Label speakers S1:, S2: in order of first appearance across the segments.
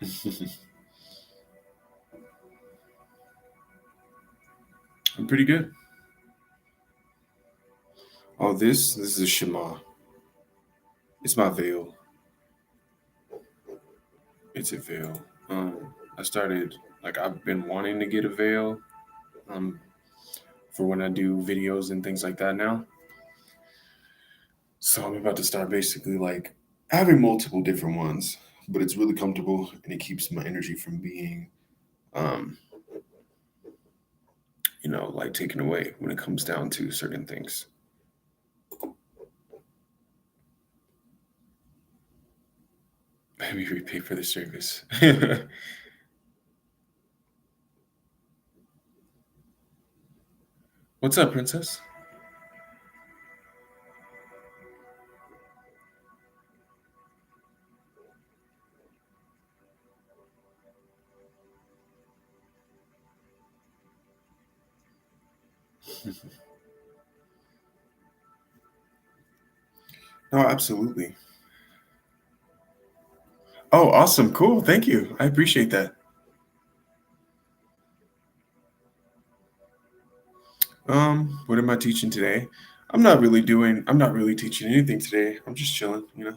S1: I'm pretty good. Oh, this is a Shema. It's my veil. It's a veil. I started like I've been wanting to get a veil um for when I do videos and things like that now. So I'm about to start basically like having multiple different ones, but it's really comfortable and it keeps my energy from being um like taken away when it comes down to certain things. Maybe repay for the service. What's up, princess? No, absolutely. Oh, awesome. Cool. Thank you. I appreciate that. What am I teaching today? I'm not really teaching anything today. I'm just chilling. I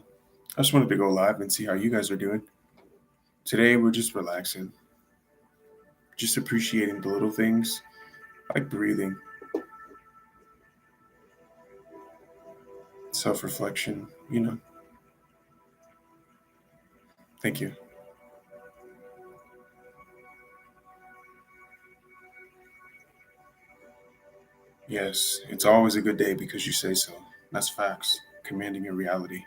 S1: just wanted to go live and see how you guys are doing. Today we're just relaxing, just appreciating the little things, like breathing, self-reflection. Thank you. Yes, it's always a good day because you say so. That's facts. Commanding your reality.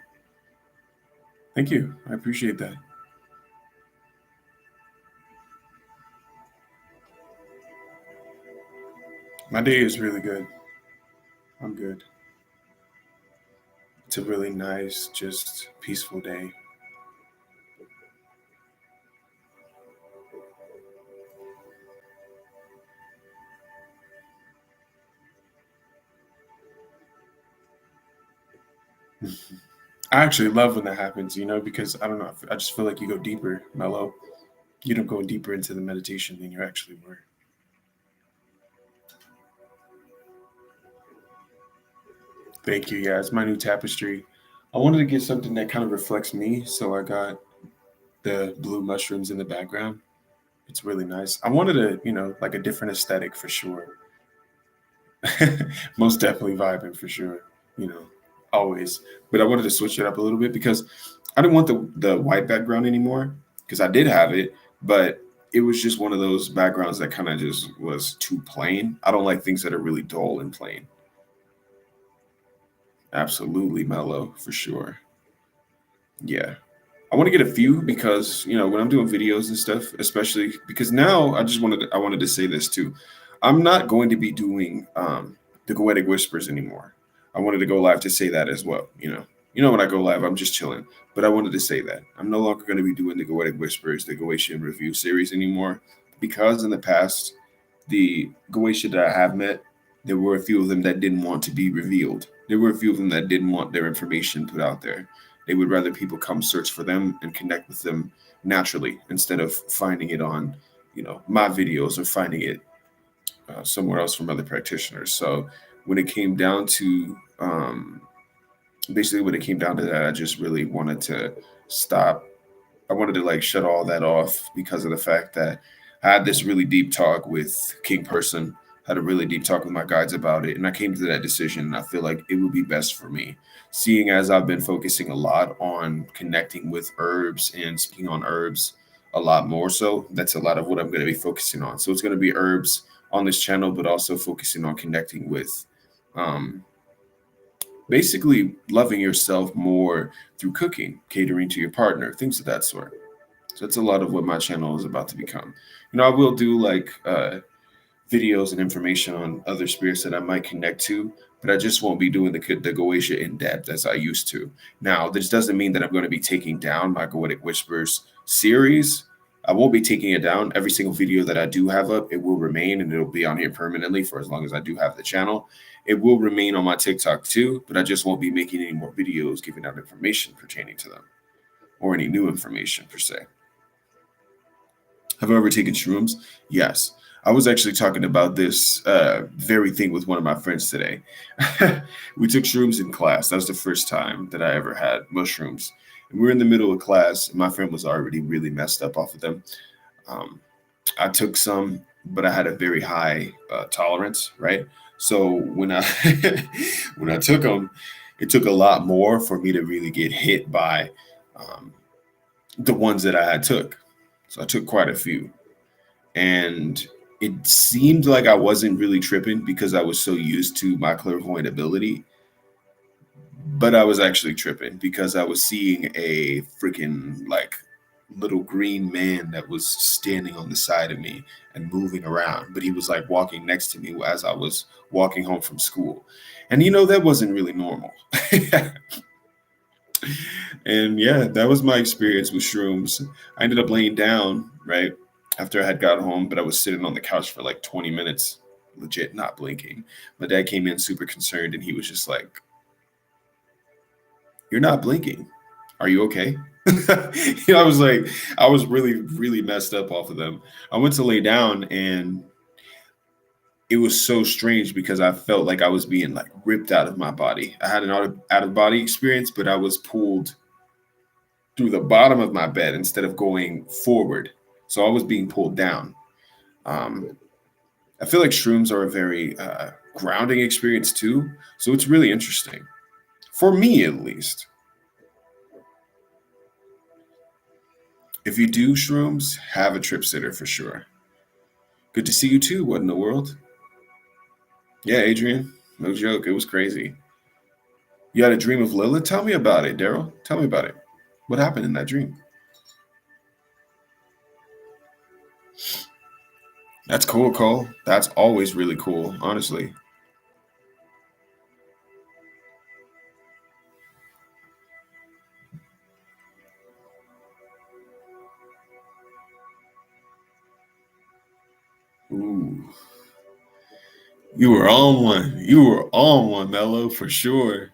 S1: Thank you. I appreciate that. My day is really good. I'm good. It's a really nice, just peaceful day. I actually love when that happens, because I don't know, I just feel like you go deeper, mellow. You don't go deeper into the meditation than you actually were. Thank you. Yeah, it's my new tapestry. I wanted to get something that kind of reflects me, so I got the blue mushrooms in the background. It's really nice. I wanted like a different aesthetic for sure. Most definitely vibing for sure, you know, always. But I wanted to switch it up a little bit because I didn't want the white background anymore because I did have it, but it was just one of those backgrounds that kind of just was too plain. I don't like things that are really dull and plain. Absolutely mellow for sure. Yeah. I want to get a few because when I'm doing videos and stuff, especially because now I wanted to say this too. I'm not going to be doing the Goetic Whispers anymore. I wanted to go live to say that as well. When I go live, I'm just chilling. But I wanted to say that I'm no longer going to be doing the Goetic Whispers, the Goetian review series anymore, because in the past, the Goetia that I have met, there were a few of them that didn't want to be revealed. There were a few of them that didn't want their information put out there. They would rather people come search for them and connect with them naturally instead of finding it on my videos or finding it somewhere else from other practitioners. So when it came down to basically when it came down to that, I just really wanted to stop. I wanted to like shut all that off because of the fact that I had this really deep talk with King Person, had a really deep talk with my guides about it, and I came to that decision. And I feel like it would be best for me, seeing as I've been focusing a lot on connecting with herbs and speaking on herbs a lot more. So that's a lot of what I'm going to be focusing on. So it's going to be herbs on this channel, but also focusing on connecting with um, basically loving yourself more through cooking, catering to your partner, things of that sort. So that's a lot of what my channel is about to become. I will do like videos and information on other spirits that I might connect to, but I just won't be doing the Goetia in depth as I used to. Now, this doesn't mean that I'm going to be taking down my Goetic Whispers series. I won't be taking it down. Every single video that I do have up, it will remain and it'll be on here permanently for as long as I do have the channel. It will remain on my TikTok too, but I just won't be making any more videos giving out information pertaining to them or any new information per se. Have I ever taken shrooms? Yes. I was actually talking about this very thing with one of my friends today. We took shrooms in class. That was the first time that I ever had mushrooms. And we were in the middle of class, and my friend was already really messed up off of them. Um, I took some, but I had a very high tolerance, right? So when I when I took them, it took a lot more for me to really get hit by um, the ones that I had took. So I took quite a few, and it seemed like I wasn't really tripping because I was so used to my clairvoyant ability, but I was actually tripping because I was seeing a freaking like little green man that was standing on the side of me and moving around, but he was like walking next to me as I was walking home from school. And that wasn't really normal. And yeah, that was my experience with shrooms. I ended up laying down, right, after I had got home, but I was sitting on the couch for like 20 minutes, legit not blinking. My dad came in super concerned and he was just like, "You're not blinking. Are you okay?" I was like, I was really, really messed up off of them. I went to lay down and it was so strange because I felt like I was being like ripped out of my body. I had an out of body experience, but I was pulled through the bottom of my bed instead of going forward. So I was being pulled down. Um, I feel like shrooms are a very grounding experience too. So it's really interesting for me, at least. If you do shrooms, have a trip sitter for sure. Good to see you too. What in the world? Yeah, Adrian. No joke. It was crazy. You had a dream of Lilith? Tell me about it, Daryl. Tell me about it. What happened in that dream? That's cool, Cole. That's always really cool, honestly. Ooh. You were on one. You were on one, Mello, for sure.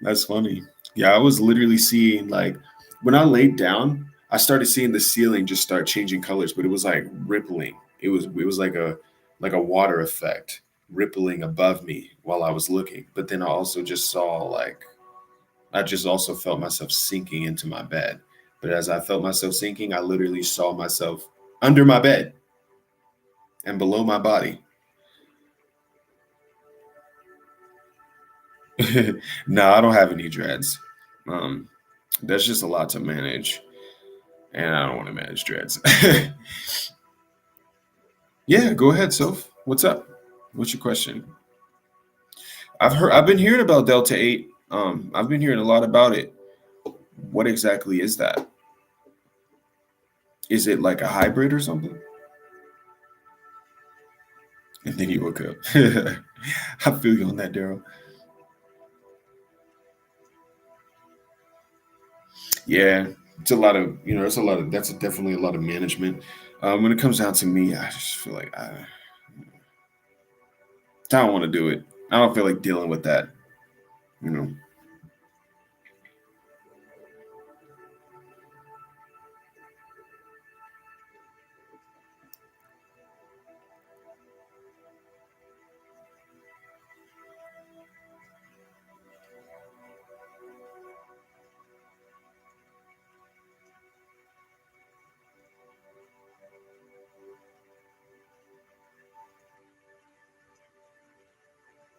S1: That's funny. Yeah, I was literally seeing like when I laid down, I started seeing the ceiling just start changing colors, but it was like rippling. It was like a water effect rippling above me while I was looking. But then I also just saw like I just also felt myself sinking into my bed. But as I felt myself sinking, I literally saw myself under my bed and below my body. No, I don't have any dreads. Um, that's just a lot to manage, and I don't want to manage dreads. Yeah, go ahead, Soph. What's up? What's your question? I've been hearing about Delta 8. I've been hearing a lot about it. What exactly is that? Is it like a hybrid or something? And then you woke up. I feel you on that, Daryl. Yeah, it's a lot of it's a lot of that's definitely a lot of management. When it comes down to me, I just feel like I don't want to do it. I don't feel like dealing with that. You know.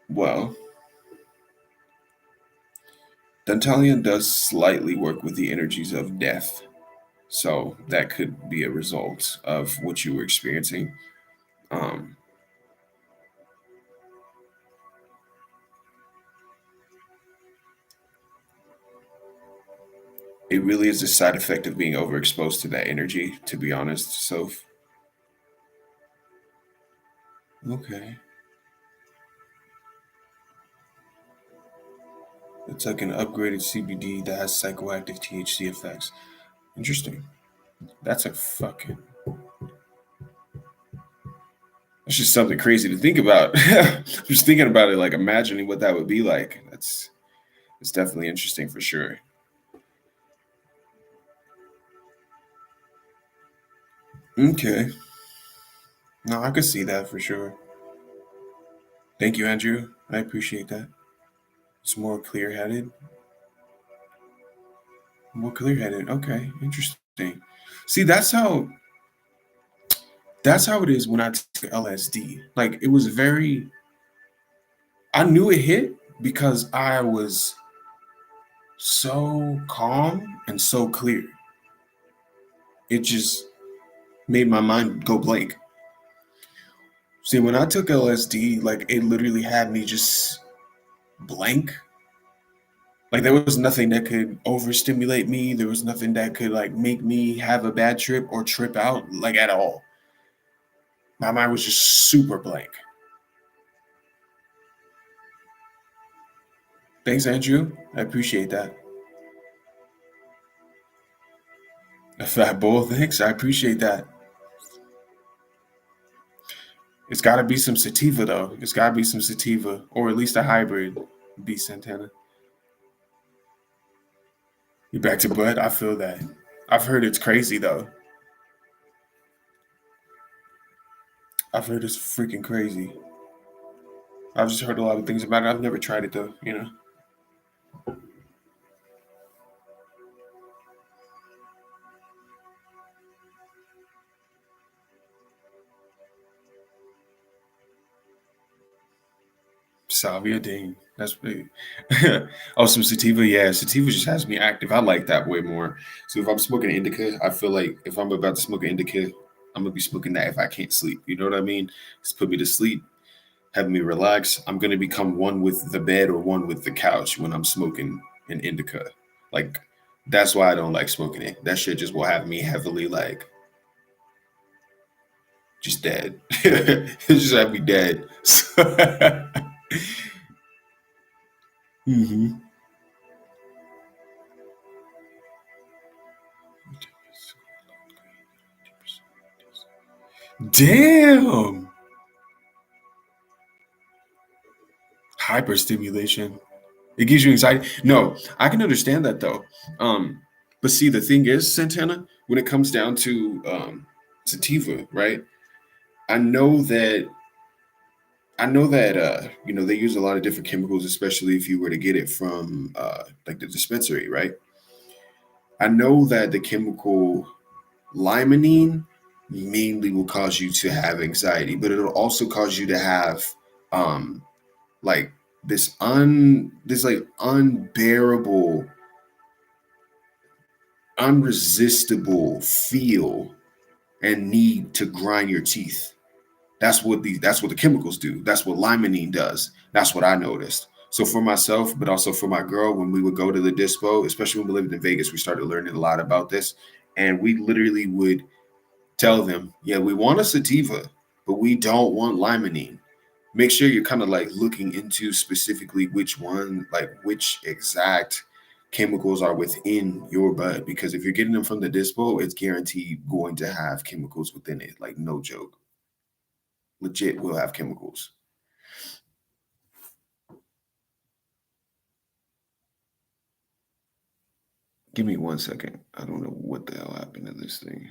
S1: Well, Dantalion does slightly work with the energies of death, so that could be a result of what you were experiencing. Um, it really is a side effect of being overexposed to that energy, to be honest. So, okay, it's like an upgraded CBD that has psychoactive THC effects. Interesting. That's a fucking. That's just something crazy to think about. Just thinking about it, like imagining what that would be like. It's definitely interesting for sure. Okay. No, I could see that for sure. Thank you, Andrew. I appreciate that. It's more clear headed. More clear headed. Okay, interesting. See, that's how it is when I took LSD. Like it was very I knew it hit because I was so calm and so clear. It just made my mind go blank. See, when I took LSD, like it literally had me just blank. Like there was nothing that could overstimulate me. There was nothing that could like make me have a bad trip or trip out like at all. My mind was just super blank. Thanks, Andrew. I appreciate that. A fat bull, thanks. I appreciate that. It's got to be some sativa though. It's got to be some sativa, or at least a hybrid. B Santana. You back to bud? I feel that. I've heard it's crazy though. I've heard it's freaking crazy. I've just heard a lot of things about it. I've never tried it though. Salvia Dane. That's big. Oh, some sativa. Yeah, sativa just has me active. I like that way more. So if I'm smoking an indica, I feel like if I'm about to smoke an indica, I'm gonna be smoking that if I can't sleep. You know what I mean? Just put me to sleep, have me relax. I'm gonna become one with the bed or one with the couch when I'm smoking an indica. Like that's why I don't like smoking it. That shit just will have me heavily like just dead. It just have me dead. hmm Damn. Hyperstimulation. It gives you anxiety. No, I can understand that though. But see, the thing is, Santana, when it comes down to sativa, right? I know that they use a lot of different chemicals, especially if you were to get it from like the dispensary, right? I know that the chemical limonene mainly will cause you to have anxiety, but it'll also cause you to have um like this like unbearable, unresistible feel and need to grind your teeth. That's what the chemicals do. That's what limonene does. That's what I noticed. So for myself, but also for my girl, when we would go to the dispo, especially when we lived in Vegas, we started learning a lot about this. And we literally would tell them, yeah, we want a sativa, but we don't want limonene. Make sure you're kind of like looking into specifically which one, like which exact chemicals are within your bud. Because if you're getting them from the dispo, it's guaranteed going to have chemicals within it. Like no joke. Legit will have chemicals. Give me 1 second. I don't know what the hell happened to this thing.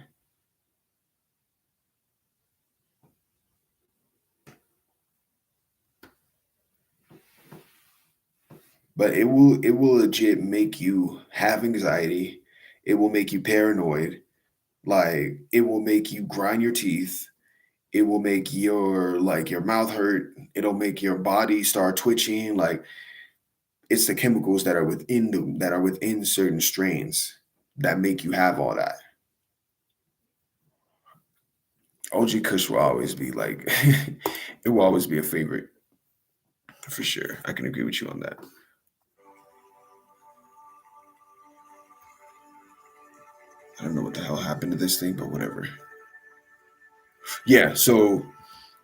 S1: But it will legit make you have anxiety. It will make you paranoid. Like it will make you grind your teeth. It will make your mouth hurt. It'll make your body start twitching. Like it's the chemicals that are within certain strains that make you have all that. OG Kush will always be like it will always be a favorite for sure. I can agree with you on that. I don't know what the hell happened to this thing, but whatever. Yeah, so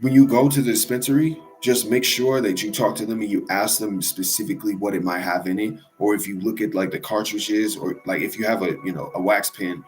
S1: when you go to the dispensary, just make sure that you talk to them and you ask them specifically what it might have in it, or if you look at like the cartridges, or like if you have a wax pen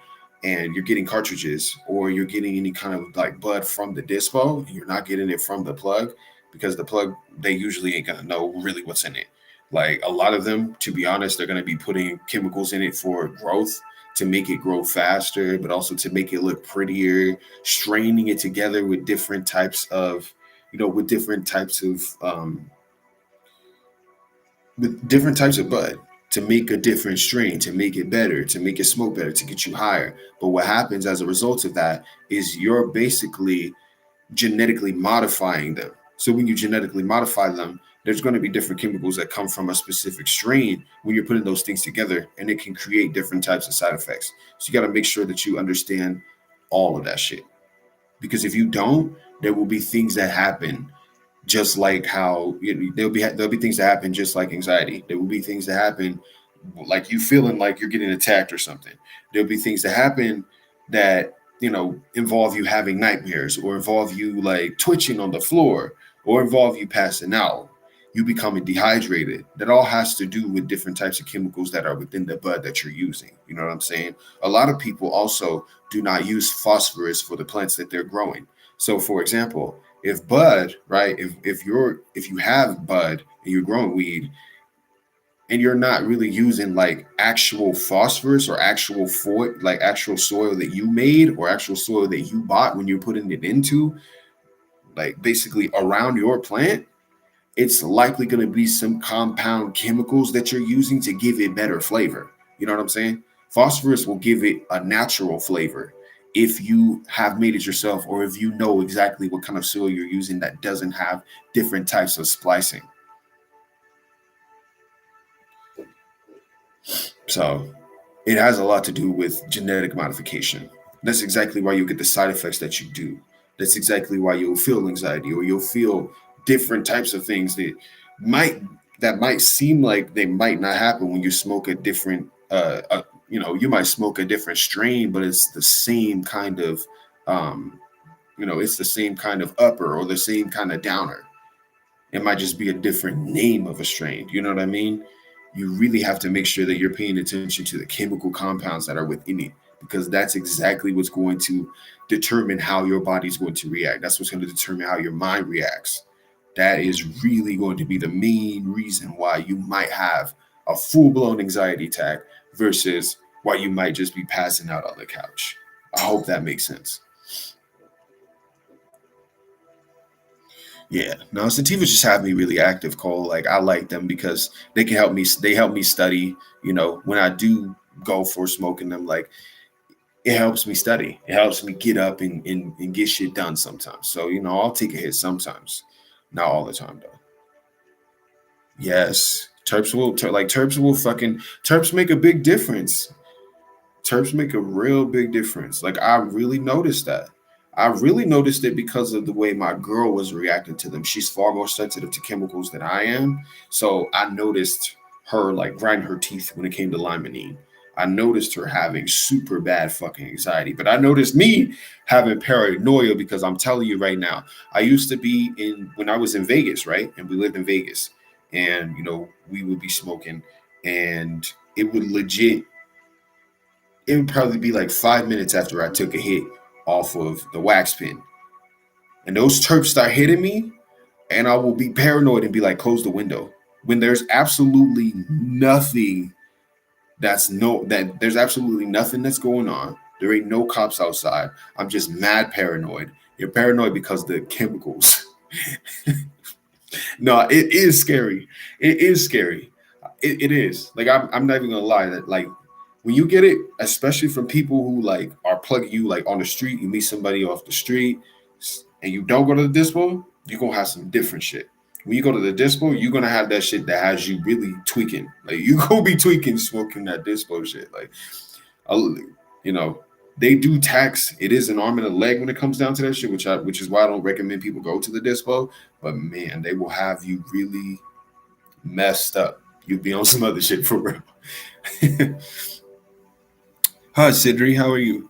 S1: and you're getting cartridges, or you're getting any kind of like bud from the dispo, you're not getting it from the plug because the plug they usually ain't gonna know really what's in it. Like a lot of them, to be honest, they're gonna be putting chemicals in it for growth. to make it grow faster, but also to make it look prettier, straining it together with different types of, with different types of bud to make a different strain, to make it better, to make it smoke better, to get you higher. But what happens as a result of that is you're basically genetically modifying them. So when you genetically modify them, there's going to be different chemicals that come from a specific strain when you're putting those things together, and it can create different types of side effects. So you got to make sure that you understand all of that shit. Because if you don't, there will be things that happen just like how there'll be things that happen just like anxiety. There will be things that happen like you feeling like you're getting attacked or something. There'll be things that happen that involve you having nightmares, or involve you like twitching on the floor, or involve you passing out, you becoming dehydrated. That all has to do with different types of chemicals that are within the bud that you're using. You know what I'm saying? A lot of people also do not use phosphorus for the plants that they're growing. So for example, if bud, right, if you have bud and you're growing weed, and you're not really using like actual phosphorus or actual like actual soil that you made or actual soil that you bought when you're putting it into, like basically around your plant, it's likely going to be some compound chemicals that you're using to give it better flavor. You know what I'm saying? Phosphorus will give it a natural flavor if you have made it yourself, or if you know exactly what kind of soil you're using that doesn't have different types of splicing. So it has a lot to do with genetic modification. That's exactly why you get the side effects that you do. That's exactly why you'll feel anxiety, or you'll feel different types of things might that might seem like they might not happen when you smoke a different you might smoke a different strain, but it's the same kind of it's the same kind of upper or the same kind of downer. It might just be a different name of a strain. You know what I mean? You really have to make sure that you're paying attention to the chemical compounds that are within it, because that's exactly what's going to determine how your body's going to react. That's what's going to determine how your mind reacts. That is really going to be the main reason why you might have a full-blown anxiety attack versus why you might just be passing out on the couch. I hope that makes sense. Yeah, no, sativas just have me really active, Cole. Like I like them because they can help me. They help me study. When I do go for smoking them, like it helps me study. It helps me get up and get shit done sometimes. So I'll take a hit sometimes, not all the time though. Yes, terps will fucking terps make a big difference. Terps make a real big difference. Like I really noticed that. I really noticed it because of the way my girl was reacting to them. She's far more sensitive to chemicals than I am. So I noticed her like grinding her teeth when it came to limonene. I noticed her having super bad fucking anxiety. But I noticed me having paranoia, because I'm telling you right now, I used to be when I was in Vegas, right? And we lived in Vegas. And we would be smoking, and it would legit it would probably be like 5 minutes after I took a hit off of the wax pen. And those terps start hitting me, and I will be paranoid and be like, close the window. When there's absolutely nothing there's absolutely nothing that's going on. There ain't no cops outside. I'm just mad paranoid. You're paranoid because the chemicals. No, it is scary. It is scary. It is. Like I'm not even gonna lie, that like when you get it, especially from people who like are plugging you like on the street, you meet somebody off the street and you don't go to the dispo, you're gonna have some different shit. When you go to the dispo, you're gonna have that shit that has you really tweaking. Like you gonna be tweaking smoking that dispo shit. Like uh, you know, they do tax. It is an arm and a leg when it comes down to that shit, which is why I don't recommend people go to the dispo. But man, they will have you really messed up. You'll be on some other shit for real. Hi, Sidri. How are you?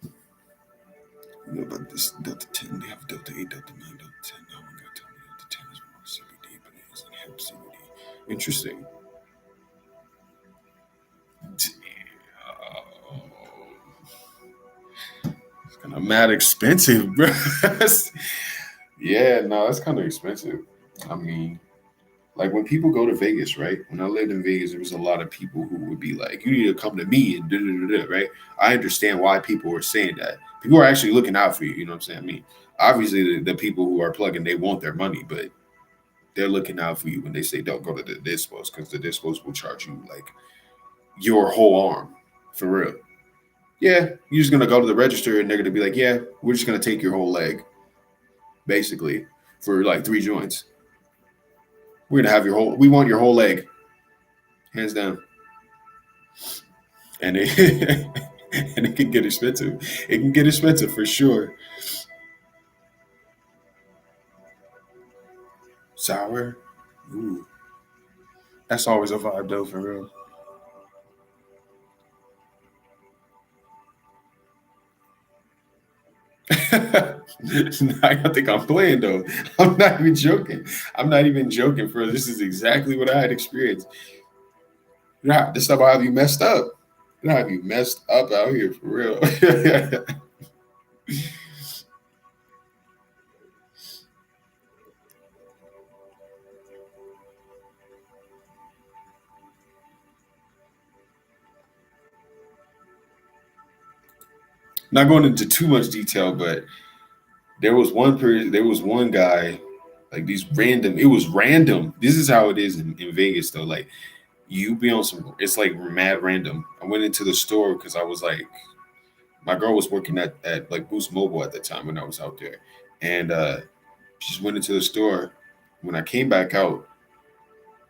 S1: You know about this Delta 10? They have Delta 8, Delta 9, Delta 10. Now one guy told me Delta 10 is more CBD, but it isn't hemp CBD. Interesting. Damn. It's kind of mad expensive, bro. Yeah, no, it's kind of expensive. I mean, Like when people go to Vegas, right? When I lived in Vegas, there was a lot of people who would be like, "You need to come to me," and da da da da. Right? I understand why people are saying that. People are actually looking out for you. You know what I'm saying? I mean, obviously the people who are plugging, they want their money, but they're looking out for you when they say don't go to the dispos because the dispos will charge you like your whole arm for real. Yeah, you're just gonna go to the register and they're gonna be like, yeah, we're just gonna take your whole leg, basically, for like 3 joints. We're gonna have your whole. We want your whole leg, hands down. And it and it can get expensive. It can get expensive for sure. Sour, ooh, that's always a vibe though, for real. I think I'm playing though. I'm not even joking. I'm not even joking, for this is exactly what I had experienced. Nah, this stuff will have you messed up. It'll have you messed up out here for real. Not going into too much detail, but there was one guy, like these random, it was random. This is how it is in Vegas though. Like you be on some, it's like mad random. I went into the store because I was like, my girl was working at like Boost Mobile at the time when I was out there. And she just went into the store. When I came back out,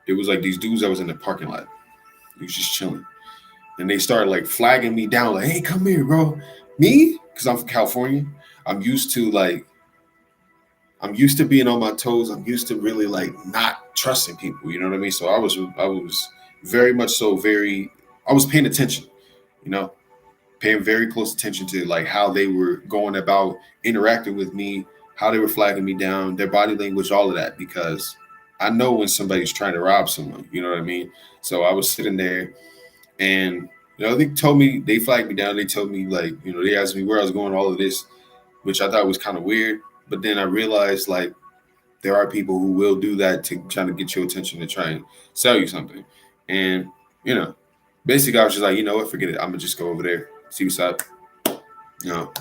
S1: it was like these dudes that was in the parking lot. He was just chilling. And they started like flagging me down, like, hey, come here, bro. Me? Because I'm from California. I'm used to like I'm used to being on my toes. I'm used to really like not trusting people. You know what I mean? So I was very much so very I was paying attention, you know, paying very close attention to like how they were going about interacting with me, how they were flagging me down, their body language, all of that, because I know when somebody's trying to rob someone, you know what I mean? So I was sitting there and they told me they flagged me down. They told me like, they asked me where I was going, all of this, which I thought was kind of weird. But then I realized like there are people who will do that to try to get your attention to try and sell you something. And, you know, basically I was just like, you know what, forget it. I'm gonna just go over there, see what's up.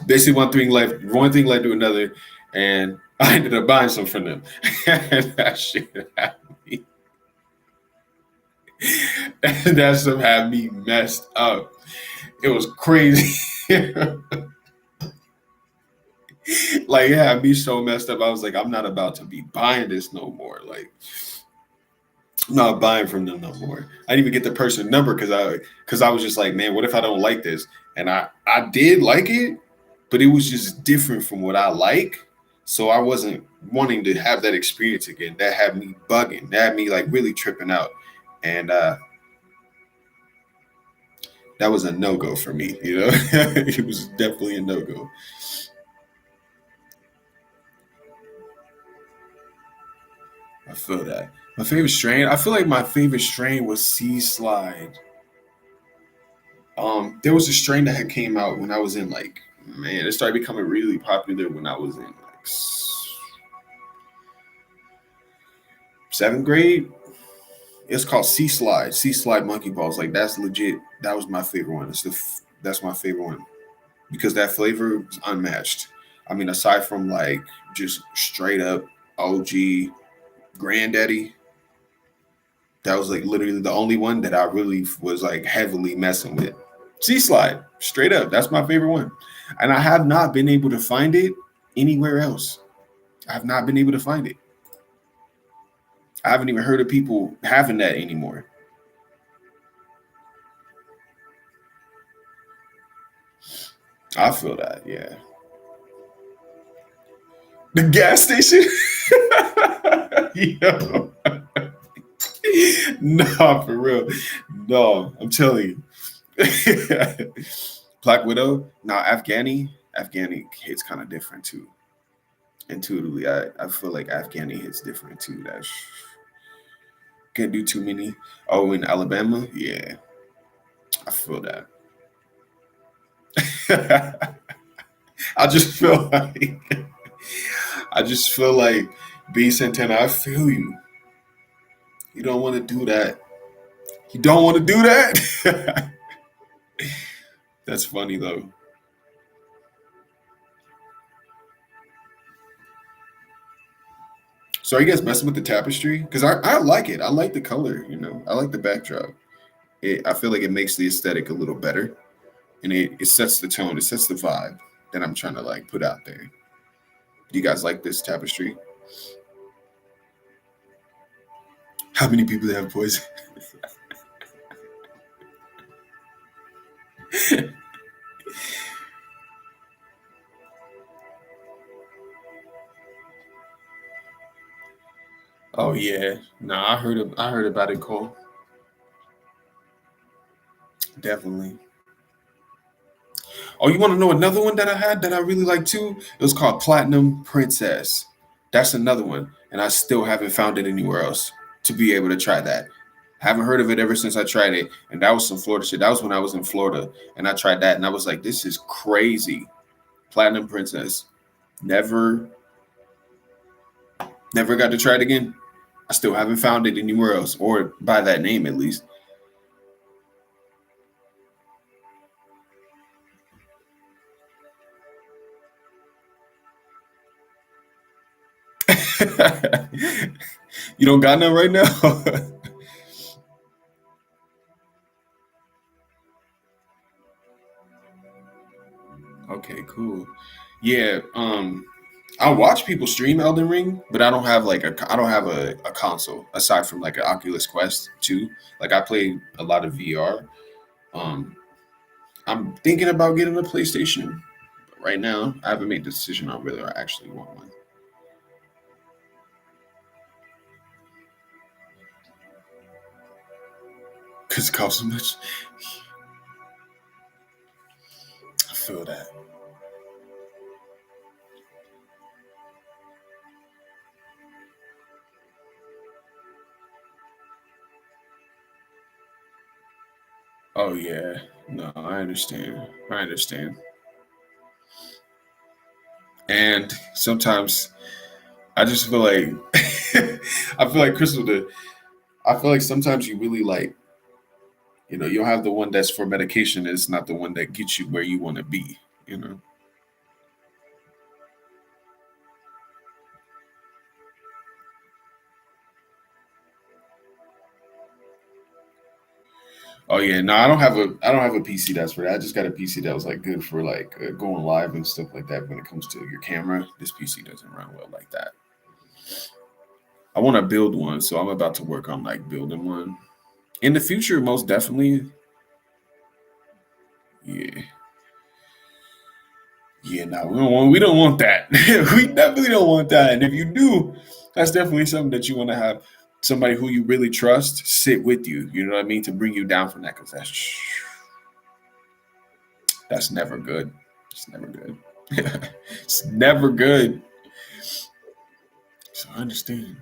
S1: Basically one thing led to another, and I ended up buying some from them. And that shit had me. And that stuff had me messed up. It was crazy. Like it had me so messed up. I was like, I'm not about to be buying this no more. Like I'm not buying from them no more. I didn't even get the person number because I was just like, man, what if I don't like this? And I did like it, but it was just different from what I like. So I wasn't wanting to have that experience again. That had me bugging. That had me like really tripping out. And that was a no go for me. It was definitely a no go. I feel that. My favorite strain. I feel like my favorite strain was Sea Slide. There was a strain that had came out when I was in like, man, it started becoming really popular when I was in like seventh grade. It's called Sea Slide. Sea Slide Monkey Balls. Like that's legit. That was my favorite one. That's my favorite one because that flavor is unmatched. I mean, aside from like just straight up OG Granddaddy, that was like literally the only one that I really was like heavily messing with. Sea Slide, straight up. That's my favorite one. And I have not been able to find it anywhere else. I have not been able to find it. I haven't even heard of people having that anymore. I feel that, yeah. The gas station? Yo. No, for real. No, I'm telling you. Black Widow? No, Afghani. Afghani hits kind of different too. Intuitively, I feel like Afghani hits different too. That's can't do too many. Oh, in Alabama, yeah, I feel that. I just feel like I just feel like B Santana. I feel you. You don't want to do that. You don't want to do that. That's funny though. So are you guys messing with the tapestry? Because I like it. I like the color. I like the backdrop. I feel like it makes the aesthetic a little better, and it sets the tone. It sets the vibe that I'm trying to like put out there. Do you guys like this tapestry? How many people have poison? Oh yeah, no, I heard about it, Cole. Definitely. Oh, you want to know another one that I had that I really like too? It was called Platinum Princess. That's another one, and I still haven't found it anywhere else to be able to try that. Haven't heard of it ever since I tried it, and that was some Florida shit. That was when I was in Florida, and I tried that, and I was like, "This is crazy." Platinum Princess. Never, never got to try it again. I still haven't found it anywhere else, or by that name at least. You don't got none right now. Okay, cool. Yeah, I watch people stream Elden Ring, but I don't have a console aside from like an Oculus Quest 2. Like I play a lot of VR. Um, I'm thinking about getting a PlayStation. Right now, I haven't made the decision on whether I actually want one. Cause it costs so much. I feel that. Oh yeah. No, I understand. I understand. And sometimes I just feel like I feel like Crystal did. I feel like sometimes you really like, you'll have the one that's for medication, it's not the one that gets you where you want to be, you know. Oh yeah, no, I don't have a PC that's for that. I just got a PC that was like good for like going live and stuff like that. When it comes to your camera, this PC doesn't run well like that. I want to build one, so I'm about to work on like building one in the future. Most definitely, yeah, yeah. No, we don't want that. We definitely don't want that. And if you do, that's definitely something that you want to have somebody who you really trust sit with you. You know what I mean, to bring you down from that, because that's never good. It's never good. It's never good. So I understand.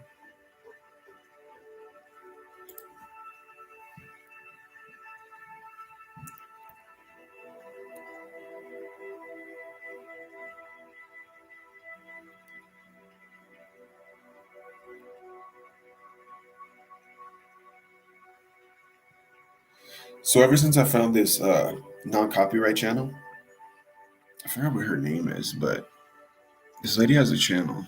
S1: So ever since I found this non-copyright channel, I forgot what her name is, but this lady has a channel.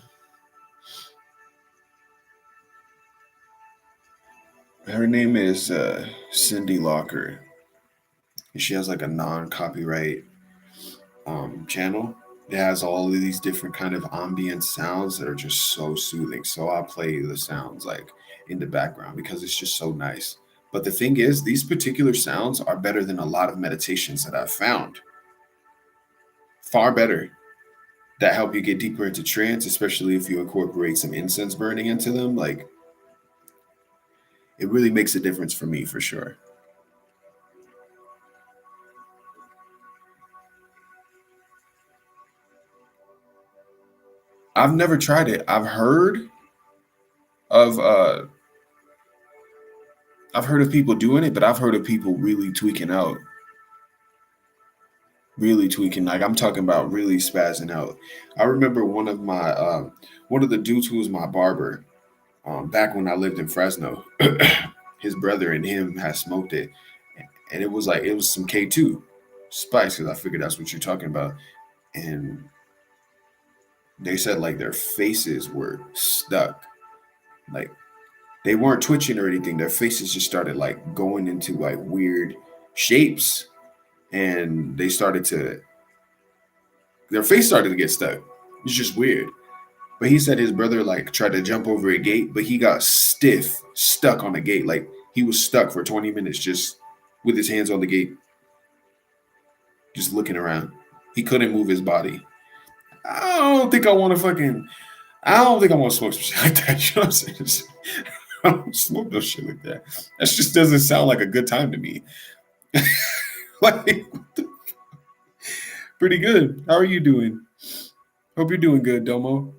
S1: Her name is Cindy Locker. And she has like a non-copyright channel. It has all of these different kind of ambient sounds that are just so soothing. So I'll play the sounds like in the background because it's just so nice. But the thing is, these particular sounds are better than a lot of meditations that I've found. Far better. That help you get deeper into trance, especially if you incorporate some incense burning into them. Like it really makes a difference for me for sure. I've never tried it. Of I've heard of people doing it, but I've heard of people really tweaking out, really tweaking. Like I'm talking about really spazzing out. I remember one of the dudes who was my barber. back when I lived in Fresno, his brother and him had smoked it, and it was like it was some K2 spice because I figured that's what you're talking about, and they said like their faces were stuck, like they weren't twitching or anything. Their faces just started like going into like weird shapes, and their face started to get stuck. It's just weird. But he said his brother like tried to jump over a gate, but he got stuck on the gate. Like he was stuck for 20 minutes just with his hands on the gate, just looking around. He couldn't move his body. I don't think I want to fucking. I don't think I want to smoke some shit like that. You know what I'm saying? I don't smoke no shit like that. That just doesn't sound like a good time to me. Like, pretty good. How are you doing? Hope you're doing good, Domo.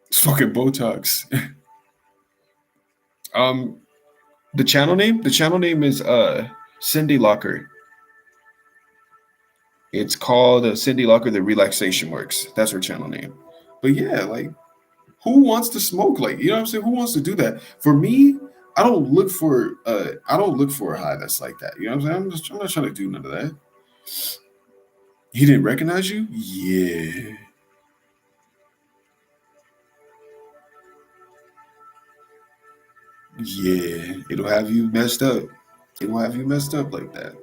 S1: It's fucking Botox. um, the channel name? The channel name is Cindy Locker. It's called Cindy Locker, The Relaxation Works. That's her channel name. But yeah, like, who wants to smoke? Like, you know what I'm saying? Who wants to do that? For me, I don't look for a high that's like that. You know what I'm saying? I'm not trying to do none of that. He didn't recognize you? Yeah. Yeah. It'll have you messed up. It will have you messed up like that.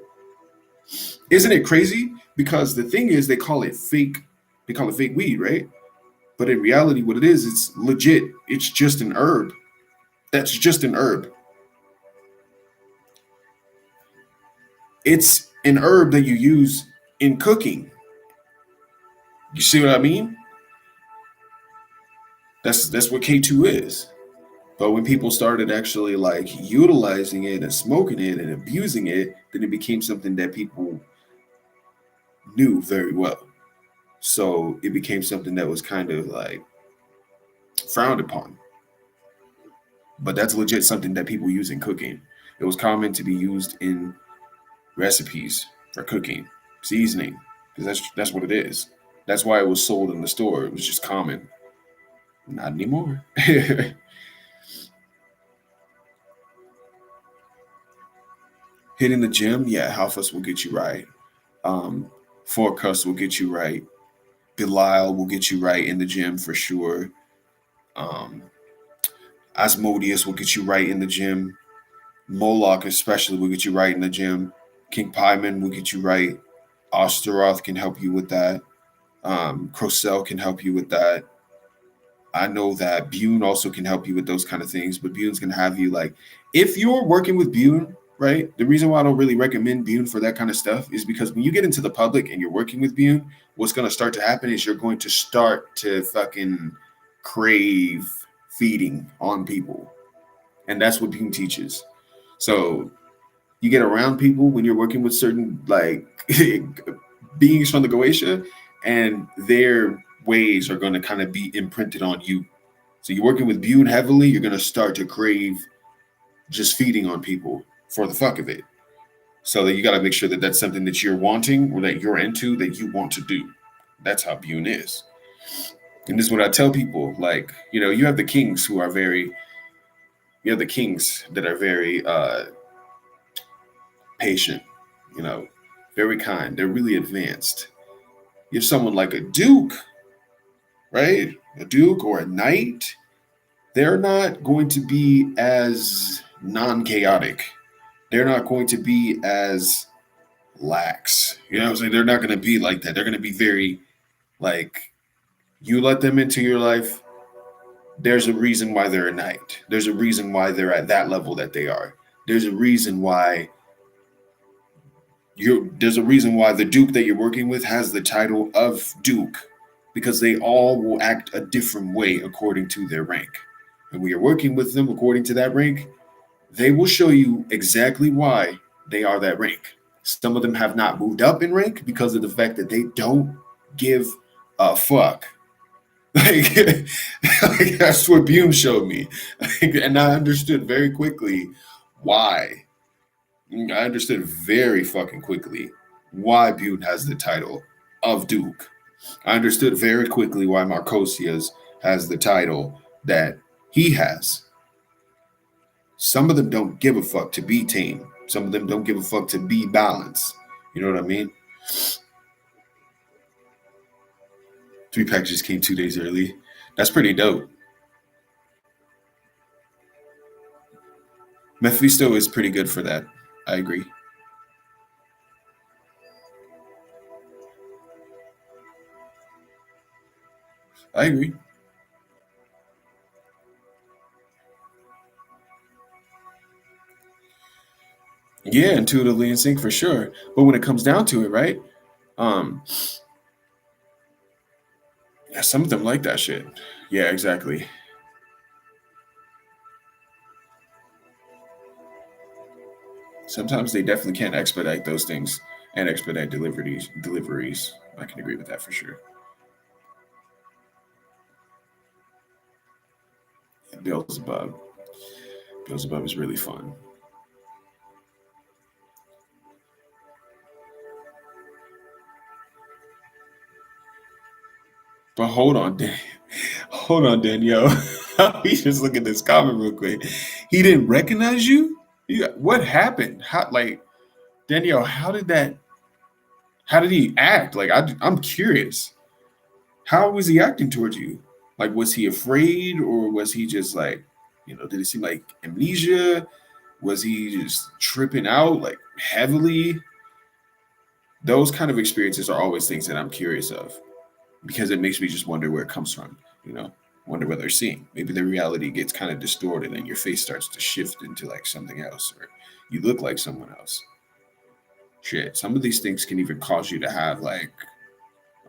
S1: Isn't it crazy? Because the thing is, they call it fake weed, right? But in reality, what it is, it's legit. It's just an herb. That's just an herb. It's an herb that you use in cooking. You see what I mean? That's what K2 is. But when people started actually like utilizing it and smoking it and abusing it, then it became something that people knew very well. So it became something that was kind of like frowned upon. But that's legit something that people use in cooking. It was common to be used in recipes for cooking, seasoning, because that's what it is. That's why it was sold in the store. It was just common. Not anymore. Hitting the gym, yeah, Halfus will get you right. Forecast will get you right. Belial will get you right in the gym for sure. Um, Asmodeus will get you right in the gym. Moloch especially will get you right in the gym. King Pyman will get you right. Osteroth can help you with that. Crocell can help you with that. I know that Bune also can help you with those kind of things, but Bune's gonna have you like, if you're working with Bune, right? The reason why I don't really recommend Bune for that kind of stuff is because when you get into the public and you're working with Bune, what's gonna start to happen is you're going to start to fucking crave feeding on people, and that's what Bune teaches. So you get around people when you're working with certain like beings from the Goetia, and their ways are going to kind of be imprinted on you. So you're working with Bune heavily, you're going to start to crave just feeding on people for the fuck of it. So that you got to make sure that that's something that you're wanting or that you're into that you want to do. That's how Bune is. And this is what I tell people. Like, you know, you have the kings who are very, you have the kings that are very patient, you know, very kind. They're really advanced. You have someone like a duke, right? A duke or a knight, they're not going to be as non chaotic. They're not going to be as lax. You know what I'm saying? They're not going to be like that. They're going to be very, like, you let them into your life, there's a reason why they're a knight. There's a reason why they're at that level that they are. There's a reason why there's a reason why the duke that you're working with has the title of duke, because they all will act a different way according to their rank. And when you're working with them according to that rank, they will show you exactly why they are that rank. Some of them have not moved up in rank because of the fact that they don't give a fuck. Like that's what Bune showed me. And I understood very quickly why. I understood very fucking quickly why Bune has the title of Duke. I understood very quickly why Marcosius has the title that he has. Some of them don't give a fuck to be tame. Some of them don't give a fuck to be balanced. You know what I mean? 3 packages came 2 days early. That's pretty dope. Mephisto is pretty good for that. I agree. I agree. Yeah, intuitively in sync for sure. But when it comes down to it, right? Um, yeah, some of them like that shit. Yeah, exactly. Sometimes they definitely can't expedite those things and expedite deliveries. I can agree with that for sure. Yeah, Beelzebub. Beelzebub is really fun. But hold on, hold on, Danielle. We just look at this comment real quick. He didn't recognize you. What happened? How, like Danielle? How did that? How did he act? Like I'm curious. How was he acting towards you? Like, was he afraid, or was he just like, did it seem like amnesia? Was he just tripping out like heavily? Those kind of experiences are always things that I'm curious of because it makes me just wonder where it comes from. You know, wonder what they're seeing. Maybe the reality gets kind of distorted and your face starts to shift into like something else, or you look like someone else. Shit, some of these things can even cause you to have like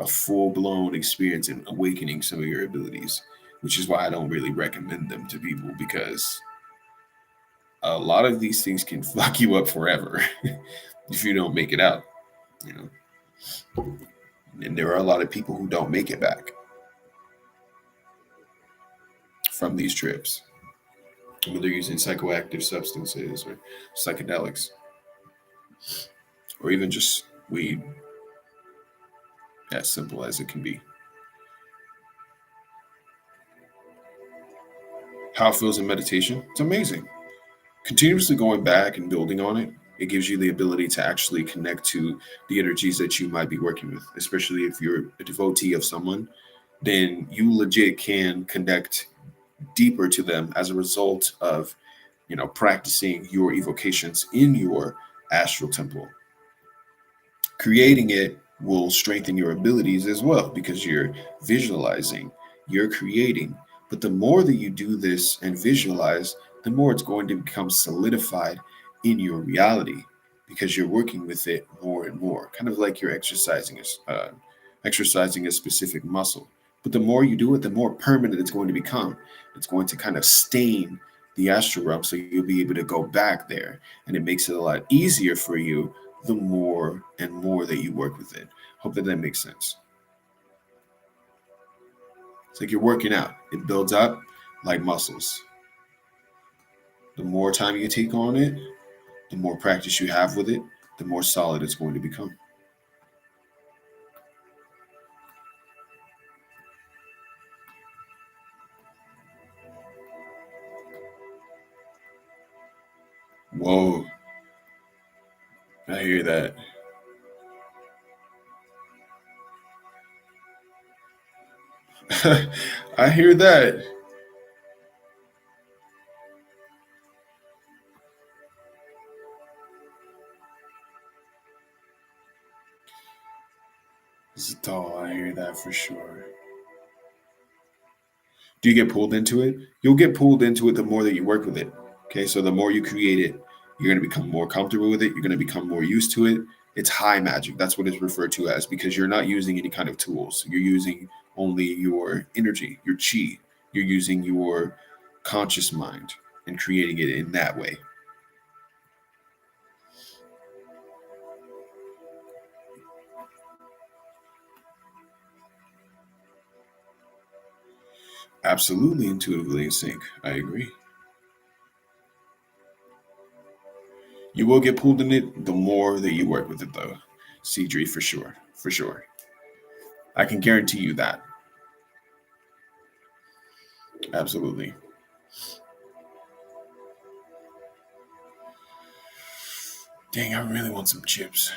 S1: a full blown experience in awakening some of your abilities, which is why I don't really recommend them to people because a lot of these things can fuck you up forever if you don't make it out, you know. And there are a lot of people who don't make it back from these trips, whether they're using psychoactive substances or psychedelics or even just weed, as simple as it can be. How it feels in meditation, it's amazing. Continuously going back and building on it, it gives you the ability to actually connect to the energies that you might be working with, especially if you're a devotee of someone, then you legit can connect deeper to them as a result of, practicing your evocations in your astral temple. Creating it will strengthen your abilities as well because you're visualizing, you're creating. But the more that you do this and visualize, the more it's going to become solidified in your reality because you're working with it more and more, kind of like you're exercising a specific muscle. But the more you do it, the more permanent it's going to become. It's going to kind of stain the astral realm, so you'll be able to go back there, and it makes it a lot easier for you the more and more that you work with it. Hope that makes sense. It's like you're working out, it builds up like muscles. The more time you take on it, the more practice you have with it, the more solid it's going to become. Whoa, I hear that. I hear that. Zatal, I hear that for sure. Do you get pulled into it? You'll get pulled into it the more that you work with it. Okay, so the more you create it, you're going to become more comfortable with it. You're going to become more used to it. It's high magic. That's what it's referred to as because you're not using any kind of tools. You're using only your energy, your chi. You're using your conscious mind and creating it in that way. Absolutely intuitively in sync. I agree. You will get pulled in it the more that you work with it, though. Cedri, for sure. For sure. I can guarantee you that. Absolutely. Dang, I really want some chips.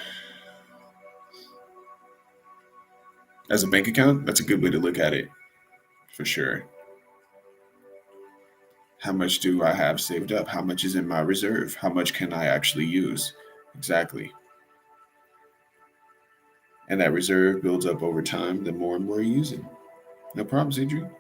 S1: As a bank account, that's a good way to look at it, for sure. How much do I have saved up? How much is in my reserve? How much can I actually use? Exactly. And that reserve builds up over time the more and more you use it. No problems, Adrian.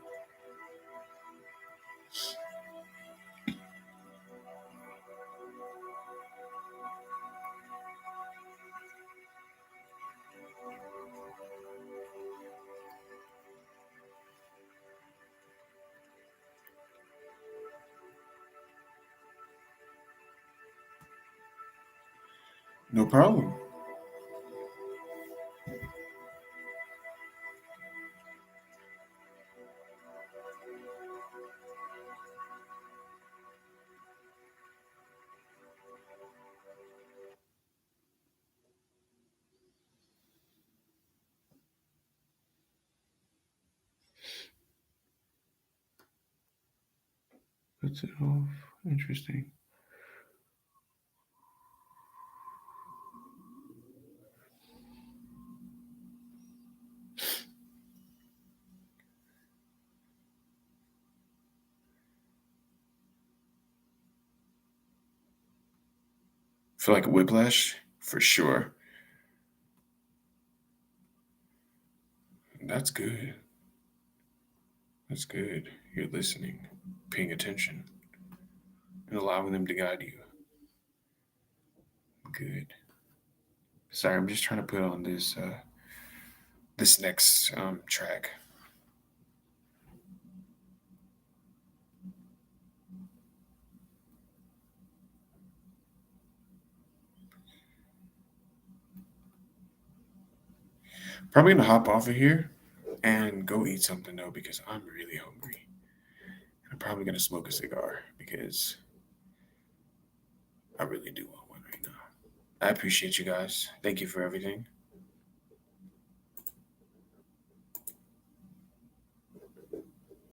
S1: No problem. Puts it off. Interesting. Feel like a whiplash? For sure. That's good. That's good. You're listening, paying attention, and allowing them to guide you. Good. Sorry, I'm just trying to put on this next track. Probably gonna hop off of here and go eat something though because I'm really hungry. I'm probably gonna smoke a cigar because I really do want one right now. I appreciate you guys. Thank you for everything.